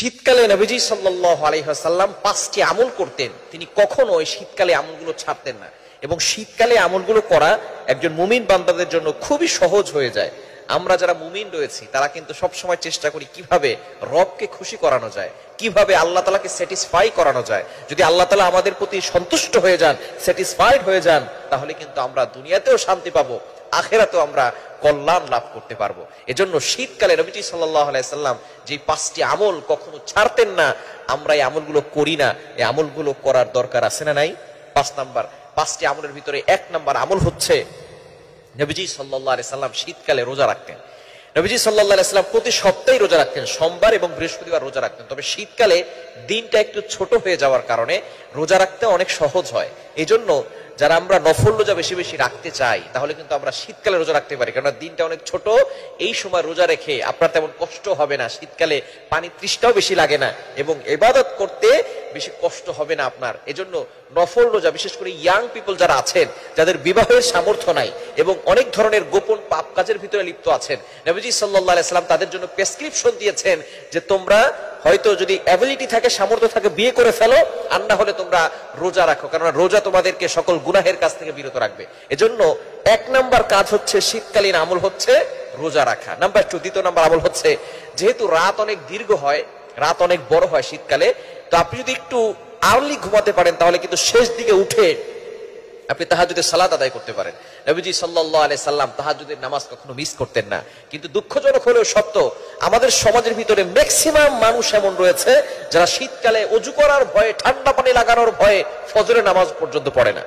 শীতকালে নবীজি সাল্লাল্লাহু আলাইহি ওয়াসাল্লাম 5টি আমল করতেন, তিনি কখনো ওই শীতকালে আমলগুলো ছাড়তেন না। এবং শীতকালে আমলগুলো করা একজন মুমিন বান্দাদের জন্য খুবই সহজ হয়ে যায়। আমরা যারা মুমিন রয়েছি তারা কিন্তু সব সময় চেষ্টা করি কিভাবে রবকে খুশি করানো যায়, কিভাবে আল্লাহ তাআলাকে স্যাটিসফাই করানো যায়। যদি আল্লাহ তাআলা আমাদের প্রতি সন্তুষ্ট হয়ে যান, স্যাটিসফাইড হয়ে যান, তাহলে কিন্তু আমরা দুনিয়াতেও শান্তি পাবো, আখিরাতেও আমরা কল্যাণ লাভ করতে পারবো। এজন্য শীতকালে নবীজি সাল্লাল্লাহু আলাইহি সাল্লাম যে 5টি আমল কখনো ছাড়তেন না, আমরা এই আমলগুলো করি না। এই আমলগুলো করার দরকার আছে না নাই? 5 নাম্বার 5টি আমলের ভিতরে 1 নাম্বার আমল হচ্ছে নবীজি সাল্লাল্লাহু আলাইহি সাল্লাম শীতকালে রোজা রাখতেন। নবীজি সাল্লাল্লাহু আলাইহি সাল্লাম প্রতি সপ্তাহে রোজা রাখতেন, সোমবার এবং বৃহস্পতিবার রোজা রাখতেন। তবে শীতকালে দিনটা একটু ছোট হয়ে যাওয়ার কারণে রোজা রাখতে অনেক সহজ হয়। এজন্য যারা আমরা নফল রোজা বেশি বেশি রাখতে চাই তাহলে কিন্তু আমরা শীতকালে রোজা রাখতে পারি, কারণ দিনটা অনেক ছোট। এই সময় রোজা রেখে আপনার তেমন কষ্ট হবে না, শীতকালে পানি তৃষ্ণাও বেশি লাগে না এবং ইবাদত করতে বেশি কষ্ট হবে না আপনার। এজন্য নফল রোজা, বিশেষ করে ইয়াং পিপল যারা আছেন, যাদের বিবাহের সামর্থ্য নাই এবং অনেক ধরনের গোপন পাপ কাজের ভিতরে লিপ্ত আছেন, নবীজি সাল্লাল্লাহু আলাইহি সাল্লাম তাদের জন্য প্রেসক্রিপশন দিয়েছেন যে তোমরা হয়তো যদি অ্যাবিলিটি থাকে, সামর্থ্য থাকে, বিয়ে করে ফেলো, আর না হলে তোমরা রোজা রাখো, কারণ রোজা তোমাদেরকে সকল গুনাহের কাছ থেকে বিরত রাখবে। এজন্য 1 নাম্বার কাজ হচ্ছে শীতকালীন আমল হচ্ছে রোজা রাখা। নাম্বার 2, দ্বিতীয় নাম্বার আমল হচ্ছে, যেহেতু রাত অনেক দীর্ঘ হয়, রাত অনেক বড় হয় শীতকালে, তো আপনি যদি একটু আর্লি ঘুমাতে পারেন তাহলে কিন্তু শেষ দিকে উঠে আপনি তাহাজ্জুদের সালাত আদায় করতে পারেন। নবীজি সাল্লাল্লাহু আলাইহি সাল্লাম তাহাজ্জুদের নামাজ কখনো মিস করতেন না। কিন্তু দুঃখজনক হলেও সত্য, আমাদের সমাজের ভিতরে ম্যাক্সিমাম মানুষ এমন রয়েছে যারা শীতকালে ওযু করার ভয়ে, ঠান্ডা পানি লাগানোর ভয়ে ফজরের নামাজ পর্যন্ত পড়ে না।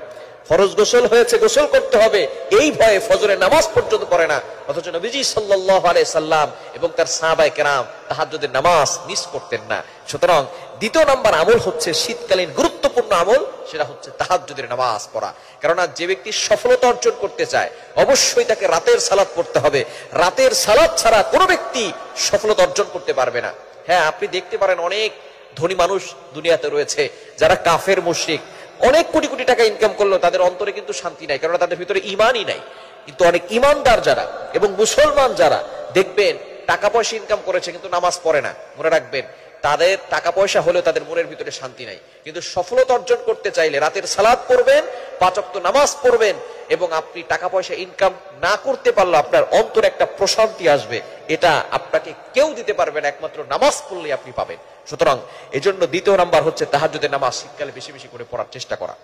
ফরজ গোসল হয়েছে, গোসল করতে হবে, এই ভয়ে ফজরের নামাজ পর্যন্ত পড়ে না। অথচ নবীজি সাল্লাল্লাহু আলাইহি সাল্লাম এবং তার সাহাবায়ে কেরাম তাহাজ্জুদের নামাজ মিস করতেন না। সুতরাং দ্বিতীয় নাম্বার আমল হচ্ছে শীতকালীন গুরুত্বপূর্ণ আমল, সেটা হচ্ছে তাহাজ্জুদের নামাজ পড়া। কারণ যে ব্যক্তি সফলতা অর্জন করতে চায় অবশ্যই তাকে রাতের সালাত পড়তে হবে। রাতের সালাত ছাড়া কোনো ব্যক্তি সফলতা অর্জন করতে পারবে না। হ্যাঁ, আপনি দেখতে পারেন অনেক ধনী মানুষ দুনিয়াতে রয়েছে যারা কাফের, মুশরিক, অনেক কোটি কোটি টাকা ইনকাম করলেও তাদের অন্তরে কিন্তু শান্তি নাই, কারণ তাদের ভিতরে ঈমানই নাই। কিন্তু অনেক ঈমানদার যারা এবং মুসলমান যারা দেখবেন টাকা পয়সা ইনকাম করেছে কিন্তু নামাজ পড়ে না, মনে রাখবেন তাদের টাকা পয়সা হলেও তাদের মনের ভিতরে শান্তি নাই। কিন্তু সফলতা অর্জন করতে চাইলে রাতের সালাত পড়বেন, 5 ওয়াক্ত নামাজ পড়বেন, এবং আপনি টাকা পয়সা ইনকাম না করতে পারলে আপনার অন্তরে একটা প্রশান্তি আসবে, এটা আপনাকে কেউ দিতে পারবে না, একমাত্র নামাজ পড়লে আপনি পাবেন। সুতরাং এজন্য দ্বিতীয় নাম্বার হচ্ছে তাহাজ্জুদের নামাজ শীতকালে বেশি বেশি করে পড়ার চেষ্টা করা।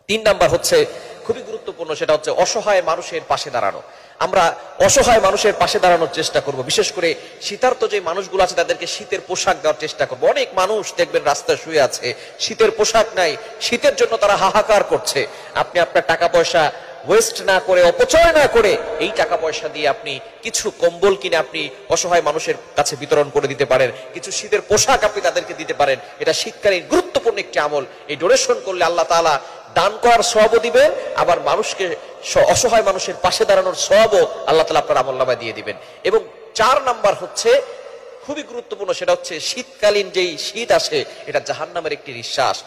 3 নাম্বার হচ্ছে খুবই গুরুত্বপূর্ণ, সেটা হচ্ছে অসহায় মানুষের পাশে দাঁড়ানো। আমরা অসহায় মানুষের পাশে দাঁড়ানোর চেষ্টা করব। বিশেষ করে শীতার্ত যে মানুষগুলো আছে তাদেরকে শীতের পোশাক দেওয়ার চেষ্টা করব। অনেক মানুষ দেখবেন রাস্তায় শুয়ে আছে, শীতের পোশাক নাই, শীতের জন্য তারা হাহাকার করছে। আপনি আপনার টাকা পয়সা ওয়েস্ট না করে, অপচয় না করে, এই টাকা পয়সা দিয়ে আপনি কিছু কম্বল কিনে আপনি অসহায় মানুষের কাছে বিতরণ করে দিতে পারেন, কিছু শীতের পোশাক আপনি তাদেরকে দিতে পারেন। এটা শীতকালীন গুরুত্বপূর্ণ একটি আমল। এই ডোনেশন করলে আল্লাহ তাআলা দান করার সওয়াবও দিবেন, আবার মানুষকে, অসহায় মানুষের পাশে দাঁড়ানোর সওয়াবও আল্লাহ তাআলা আপনার আমলনামায় দিয়ে দিবেন। এবং 4 নাম্বার হচ্ছে খুবই গুরুত্বপূর্ণ, সেটা হচ্ছে শীতকালীন যেই শীত আসে এটা জাহান্নামের একটি নিঃশ্বাস।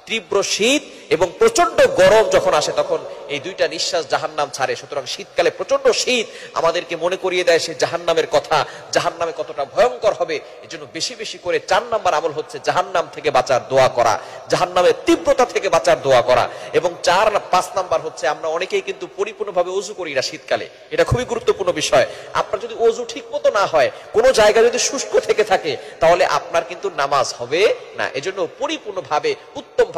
তীব্র শীত এবং প্রচন্ড গরম যখন আসে তখন এই দুইটা নিঃশ্বাস জাহান্নাম ছাড়ে। সুতরাং শীতকালে প্রচন্ড শীত আমাদেরকে মনে করিয়ে দেয় সে জাহান্নামের কথা, জাহান্নামে কতটা ভয়ঙ্কর হবে। এজন্য বেশি বেশি করে 4 নাম্বার আমল হচ্ছে জাহান্নাম থেকে বাঁচার দোয়া করা, জাহান্নামের তীব্রতা থেকে বাঁচার দোয়া করা। এবং 5 নাম্বার হচ্ছে আমরা অনেকেই কিন্তু পরিপূর্ণভাবে ওযু করি না শীতকালে, এটা খুবই গুরুত্বপূর্ণ বিষয়। আপনার যদি ওযু ঠিক মতো না হয়, কোনো জায়গা যদি শুষ্ক থেকে থাকে, তাহলে আপনার কিন্তু নামাজ হবে না। এজন্য পরিপূর্ণভাবে, উত্তমভাবে